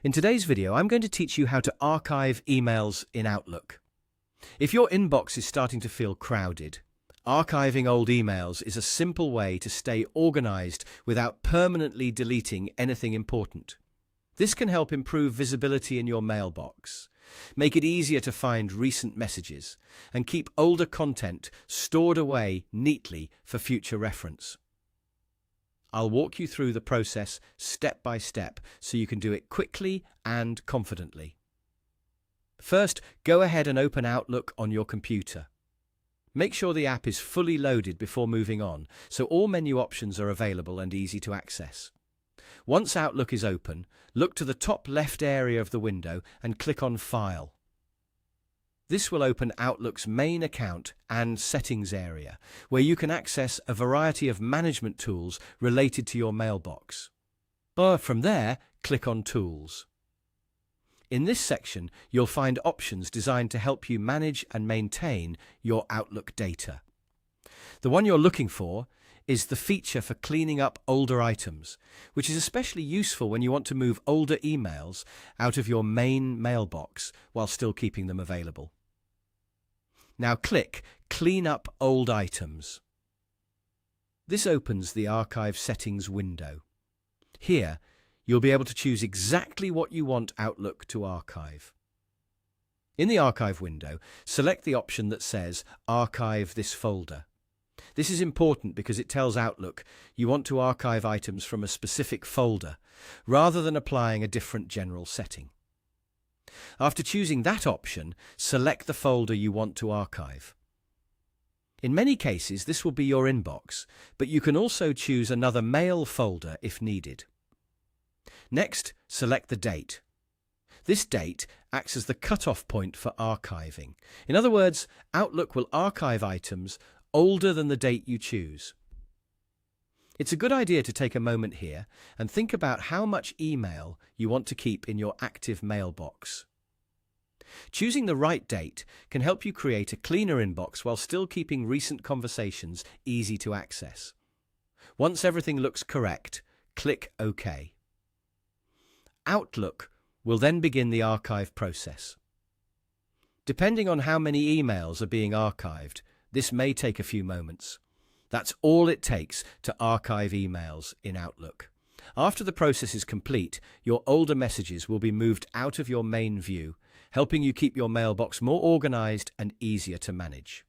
In today's video, I'm going to teach you how to archive emails in Outlook. If your inbox is starting to feel crowded, archiving old emails is a simple way to stay organized without permanently deleting anything important. This can help improve visibility in your mailbox, make it easier to find recent messages, and keep older content stored away neatly for future reference. I'll walk you through the process step by step so you can do it quickly and confidently. First, go ahead and open Outlook on your computer. Make sure the app is fully loaded before moving on, so all menu options are available and easy to access. Once Outlook is open, look to the top left area of the window and click on File. This will open Outlook's main account and settings area, where you can access a variety of management tools related to your mailbox. From there, click on Tools. In this section, you'll find options designed to help you manage and maintain your Outlook data. The one you're looking for is the feature for cleaning up older items, which is especially useful when you want to move older emails out of your main mailbox while still keeping them available. Now click Clean Up Old Items. This opens the Archive Settings window. Here, you'll be able to choose exactly what you want Outlook to archive. In the Archive window, select the option that says Archive this folder. This is important because it tells Outlook you want to archive items from a specific folder, rather than applying a different general setting. After choosing that option, select the folder you want to archive. In many cases, this will be your inbox, but you can also choose another mail folder if needed. Next, select the date. This date acts as the cutoff point for archiving. In other words, Outlook will archive items older than the date you choose. It's a good idea to take a moment here and think about how much email you want to keep in your active mailbox. Choosing the right date can help you create a cleaner inbox while still keeping recent conversations easy to access. Once everything looks correct, click OK. Outlook will then begin the archive process. Depending on how many emails are being archived, this may take a few moments. That's all it takes to archive emails in Outlook. After the process is complete, your older messages will be moved out of your main view, helping you keep your mailbox more organized and easier to manage.